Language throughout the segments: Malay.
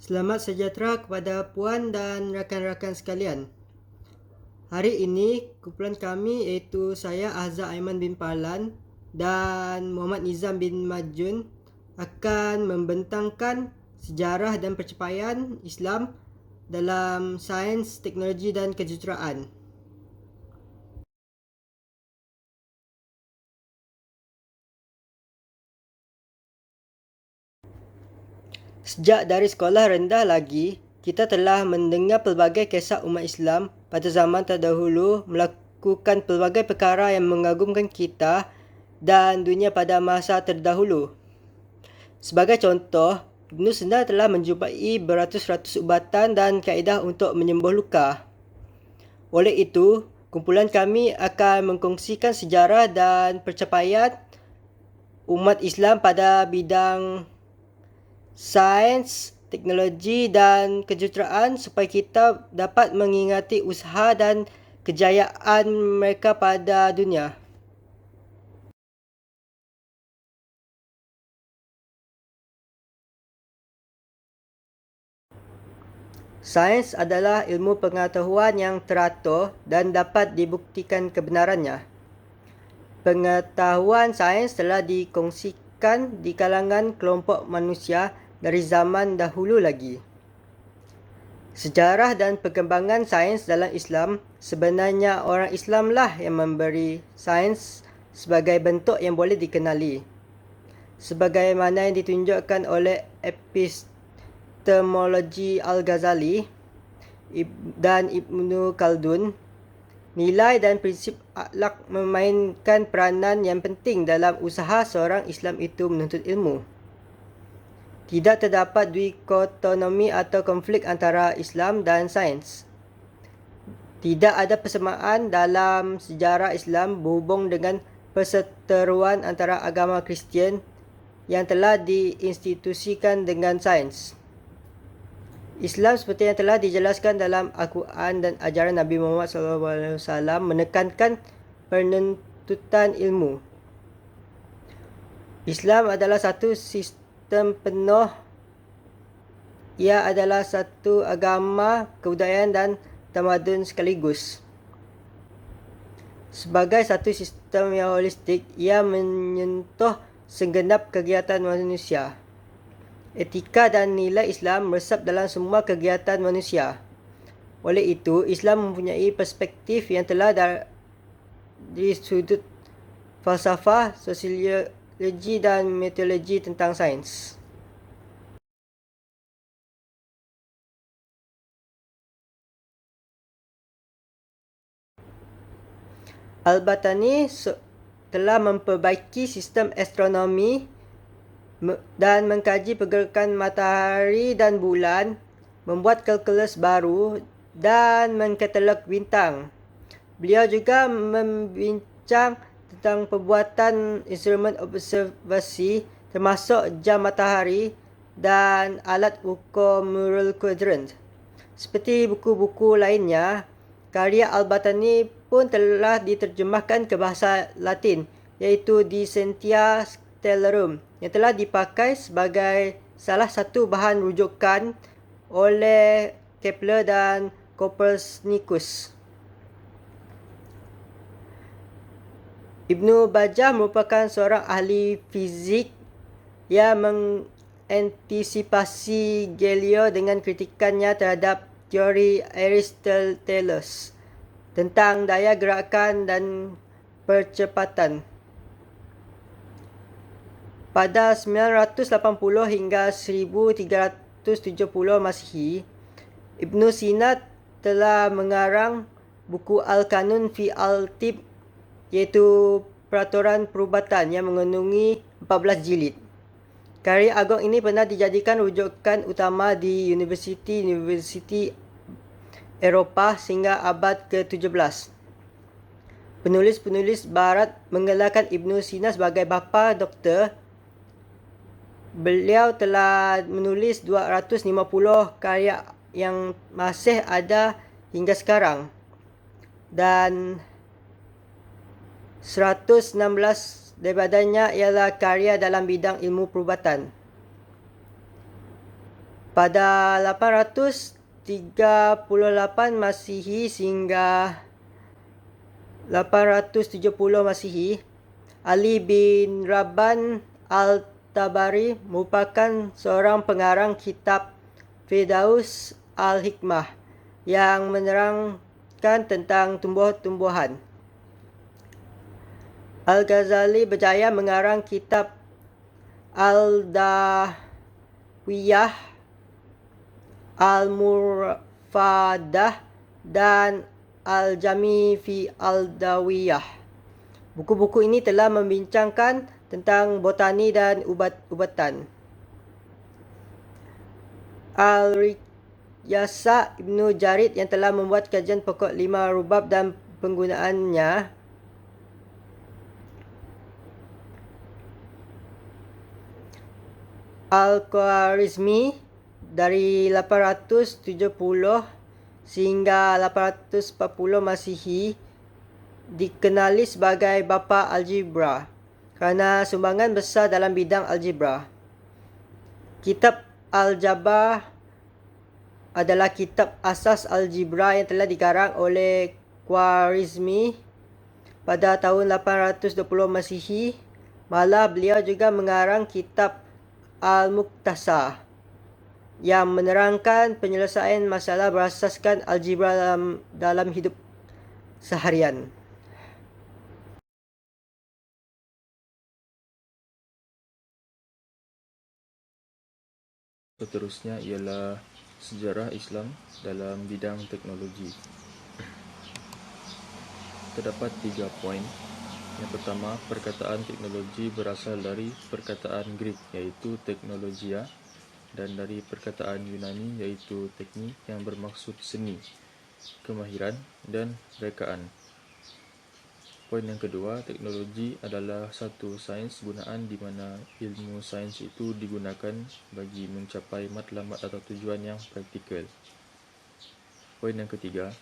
Selamat sejahtera kepada puan dan rakan-rakan sekalian. Hari ini kumpulan kami iaitu saya Ahzad Aiman bin Parlan dan Muhammad Nizam bin Majun akan membentangkan sejarah dan pencapaian Islam dalam sains, teknologi dan kejuruteraan. Sejak dari sekolah rendah lagi, kita telah mendengar pelbagai kisah umat Islam pada zaman terdahulu melakukan pelbagai perkara yang mengagumkan kita dan dunia pada masa terdahulu. Sebagai contoh, Ibn Sina telah menjumpai beratus-ratus ubatan dan kaedah untuk menyembuh luka. Oleh itu, kumpulan kami akan mengkongsikan sejarah dan pencapaian umat Islam pada bidang sains, teknologi dan kejuruteraan supaya kita dapat mengingati usaha dan kejayaan mereka pada dunia. Sains adalah ilmu pengetahuan yang teratur dan dapat dibuktikan kebenarannya. Pengetahuan sains telah dikongsikan di kalangan kelompok manusia dari zaman dahulu lagi. Sejarah dan perkembangan sains dalam Islam, sebenarnya orang Islamlah yang memberi sains sebagai bentuk yang boleh dikenali. Sebagaimana yang ditunjukkan oleh epistemologi Al-Ghazali dan Ibnu Khaldun, nilai dan prinsip akhlak memainkan peranan yang penting dalam usaha seorang Islam itu menuntut ilmu. Tidak terdapat dikotomi atau konflik antara Islam dan sains. Tidak ada persamaan dalam sejarah Islam berhubung dengan perseteruan antara agama Kristian yang telah diinstitusikan dengan sains. Islam seperti yang telah dijelaskan dalam Al-Quran dan ajaran Nabi Muhammad SAW menekankan penuntutan ilmu. Islam adalah satu sistem penuh. Ia adalah satu agama, kebudayaan dan tamadun sekaligus. Sebagai satu sistem yang holistik, ia menyentuh segenap kegiatan manusia. Etika dan nilai Islam meresap dalam semua kegiatan manusia. Oleh itu, Islam mempunyai perspektif yang telah dari sudut falsafah, sosiologi dan metodologi tentang sains. Al-Battani telah memperbaiki sistem astronomi dan mengkaji pergerakan matahari dan bulan, membuat kalkulus baru dan mengkatalog bintang. Beliau juga membincang tentang pembuatan instrumen observasi termasuk jam matahari dan alat ukur mural quadrant. Seperti buku-buku lainnya, karya Al-Battani pun telah diterjemahkan ke bahasa Latin, iaitu De Scientia Stellarum, yang telah dipakai sebagai salah satu bahan rujukan oleh Kepler dan Copernicus. Ibnu Bajjah merupakan seorang ahli fizik yang mengantisipasi Galileo dengan kritikannya terhadap teori Aristoteles tentang daya gerakan dan percepatan. Pada 980 hingga 1370 Masihi, Ibn Sina telah mengarang buku Al-Qanun fi al-Tibb, iaitu peraturan perubatan yang mengandungi 14 jilid. Karya agung ini pernah dijadikan rujukan utama di universiti Eropah sehingga abad ke-17. Penulis-penulis barat menggelarkan Ibn Sina sebagai bapa doktor. Beliau telah menulis 250 karya yang masih ada hingga sekarang dan 116 daripadanya ialah karya dalam bidang ilmu perubatan. Pada 838 Masihi sehingga 870 Masihi, Ali bin Rabban Al-Tabari merupakan seorang pengarang kitab Firdaus Al-Hikmah yang menerangkan tentang tumbuh-tumbuhan. Al-Ghazali berjaya mengarang kitab Al-Dawiyah, Al-Murfadah dan Al-Jami fi Al-Dawiyah. Buku-buku ini telah membincangkan tentang botani dan ubat-ubatan. Al-Riyasa Ibnu Jarid yang telah membuat kajian pokok 5 rubab dan penggunaannya. Al-Khwarizmi dari 870 sehingga 840 Masihi dikenali sebagai bapa algebra kerana sumbangan besar dalam bidang algebra. Kitab Al-Jabr adalah kitab asas algebra yang telah dikarang oleh Khwarizmi pada tahun 820 Masihi. Malah beliau juga mengarang kitab Al-Muqtasar yang menerangkan penyelesaian masalah berasaskan algebra dalam hidup seharian. Seterusnya ialah sejarah Islam dalam bidang teknologi. Terdapat 3 poin. Yang pertama, perkataan teknologi berasal dari perkataan Greek iaitu teknologia dan dari perkataan Yunani iaitu teknik yang bermaksud seni, kemahiran dan rekaan. Poin yang kedua, teknologi adalah satu sains gunaan di mana ilmu sains itu digunakan bagi mencapai matlamat atau tujuan yang praktikal. Poin yang ketiga,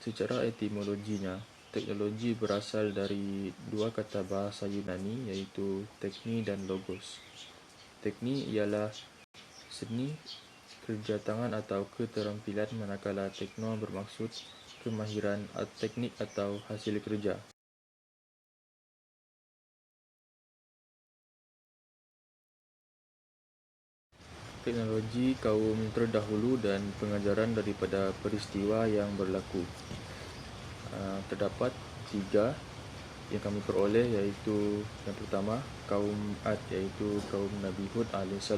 secara etimologinya, teknologi berasal dari dua kata bahasa Yunani iaitu tekni dan logos. Tekni ialah seni, kerja tangan atau keterampilan, manakala tekno bermaksud kemahiran teknik atau hasil kerja. Teknologi kaum terdahulu dan pengajaran daripada peristiwa yang berlaku. Terdapat 3 yang kami peroleh iaitu yang pertama, kaum Ad iaitu kaum Nabi Hud AS.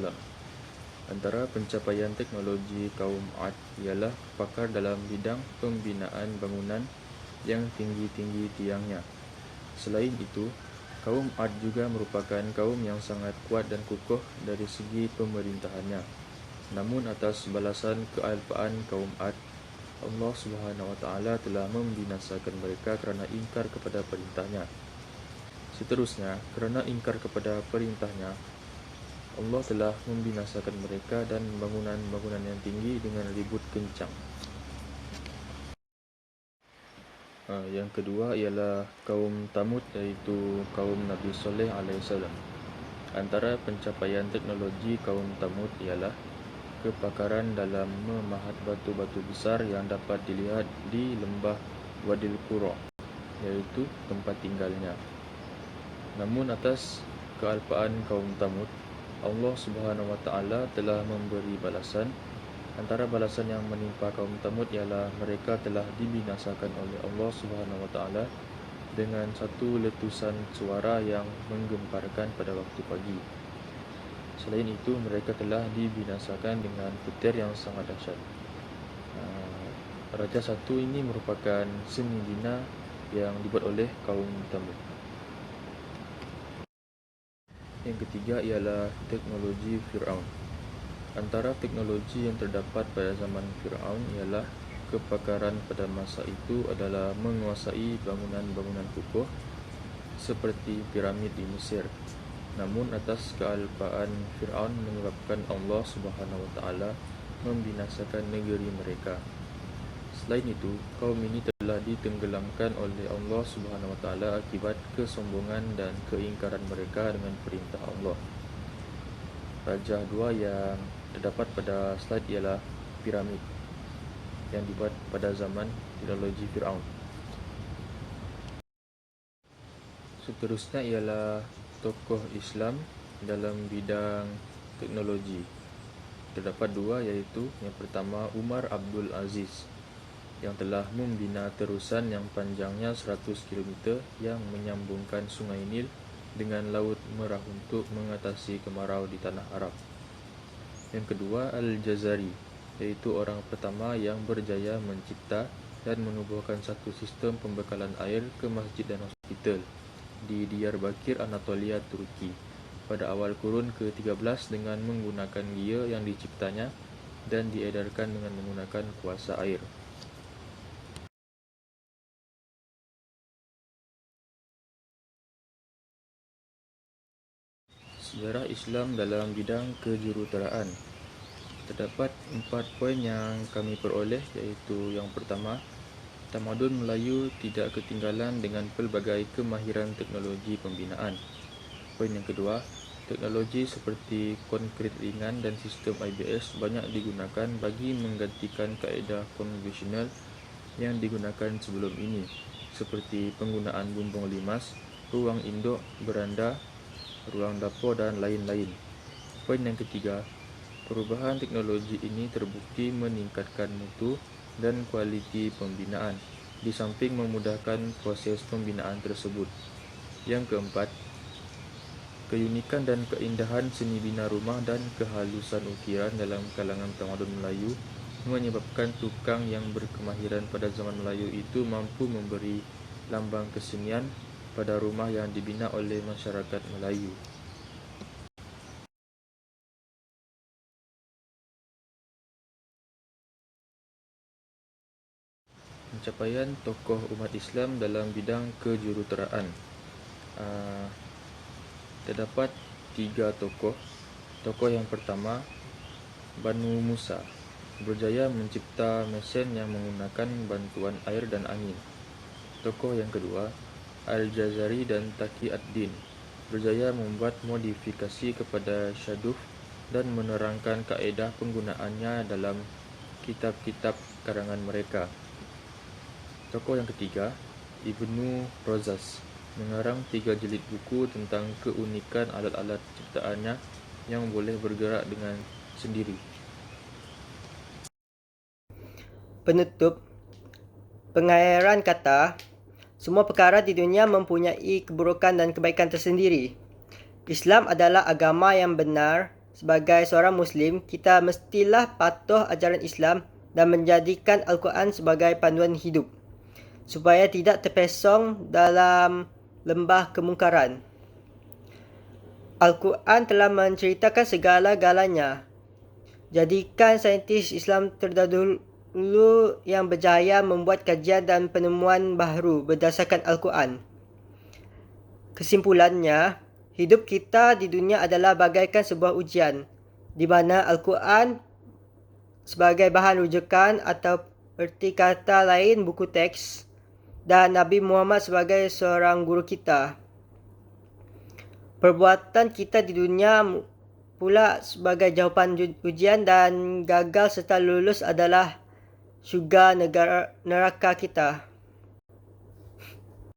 Antara pencapaian teknologi kaum Ad ialah pakar dalam bidang pembinaan bangunan yang tinggi-tinggi tiangnya. Selain itu, kaum Ad juga merupakan kaum yang sangat kuat dan kukuh dari segi pemerintahannya. Namun atas balasan kealpaan kaum Ad, Allah Subhanahu Wa Taala telah membinasakan mereka kerana ingkar kepada perintahnya. Seterusnya, kerana ingkar kepada perintahnya, Allah telah membinasakan mereka dan bangunan-bangunan yang tinggi dengan ribut kencang. Yang kedua ialah kaum Thamud iaitu kaum Nabi Saleh AS. Antara pencapaian teknologi kaum Thamud ialah kepakaran dalam memahat batu-batu besar yang dapat dilihat di lembah Wadil Qura, iaitu tempat tinggalnya. Namun atas kealpaan kaum Thamud, Allah Subhanahu Wa Taala telah memberi balasan. Antara balasan yang menimpa kaum Thamud ialah mereka telah dibinasakan oleh Allah Subhanahu Wa Taala dengan satu letusan suara yang menggemparkan pada waktu pagi. Selain itu, mereka telah dibinasakan dengan petir yang sangat dahsyat. Raja satu ini merupakan seni bina yang dibuat oleh kaum Thamud. Yang ketiga ialah teknologi Fir'aun. Antara teknologi yang terdapat pada zaman Fir'aun ialah kepakaran pada masa itu adalah menguasai bangunan-bangunan kukuh seperti piramid di Mesir. Namun atas kealpaan Fir'aun menyebabkan Allah Subhanahu Wa Taala membinasakan negeri mereka. Selain itu, kaum ini telah ditenggelamkan oleh Allah Subhanahu Wa Taala akibat kesombongan dan keingkaran mereka dengan perintah Allah. Raja 2 yang terdapat pada slide ialah piramid yang dibuat pada zaman teknologi Firaun. Seterusnya ialah tokoh Islam dalam bidang teknologi. Terdapat dua, iaitu yang pertama Umar Abdul Aziz yang telah membina terusan yang panjangnya 100 km yang menyambungkan Sungai Nil dengan Laut Merah untuk mengatasi kemarau di tanah Arab. Yang kedua Al-Jazari, iaitu orang pertama yang berjaya mencipta dan menubuhkan satu sistem pembekalan air ke masjid dan hospital di Diyarbakir, Anatolia, Turki pada awal kurun ke-13 dengan menggunakan gia yang diciptanya dan diedarkan dengan menggunakan kuasa air. Sejarah Islam dalam bidang kejuruteraan. Terdapat 4 poin yang kami peroleh, iaitu yang pertama, tamadun Melayu tidak ketinggalan dengan pelbagai kemahiran teknologi pembinaan. Poin yang kedua, teknologi seperti konkrit ringan dan sistem IBS banyak digunakan bagi menggantikan kaedah konvensional yang digunakan sebelum ini, seperti penggunaan bumbung limas, ruang induk, beranda, ruang dapur dan lain-lain. Poin yang ketiga, perubahan teknologi ini terbukti meningkatkan mutu dan kualiti pembinaan, di samping memudahkan proses pembinaan tersebut. Yang keempat, keunikan dan keindahan seni bina rumah dan kehalusan ukiran dalam kalangan tamadun Melayu menyebabkan tukang yang berkemahiran pada zaman Melayu itu mampu memberi lambang kesenian pada rumah yang dibina oleh masyarakat Melayu. Pencapaian tokoh umat Islam dalam bidang kejuruteraan. Terdapat 3 tokoh. Tokoh yang pertama, Banu Musa, berjaya mencipta mesin yang menggunakan bantuan air dan angin. Tokoh yang kedua, Al-Jazari dan Taqi ad-Din, berjaya membuat modifikasi kepada syaduf dan menerangkan kaedah penggunaannya dalam kitab-kitab karangan mereka. Tokoh yang ketiga, Ibnu Rozas, mengarang 3 jilid buku tentang keunikan alat-alat ciptaannya yang boleh bergerak dengan sendiri. Penutup, pengairan kata, semua perkara di dunia mempunyai keburukan dan kebaikan tersendiri. Islam adalah agama yang benar. Sebagai seorang Muslim, kita mestilah patuh ajaran Islam dan menjadikan Al-Quran sebagai panduan hidup, supaya tidak terpesong dalam lembah kemungkaran. Al-Quran telah menceritakan segala-galanya. Jadikan saintis Islam terdahulu yang berjaya membuat kajian dan penemuan baharu berdasarkan Al-Quran. Kesimpulannya, hidup kita di dunia adalah bagaikan sebuah ujian, di mana Al-Quran sebagai bahan rujukan atau erti kata lain buku teks, dan Nabi Muhammad sebagai seorang guru kita. Perbuatan kita di dunia pula sebagai jawapan ujian, dan gagal serta lulus adalah syurga neraka kita.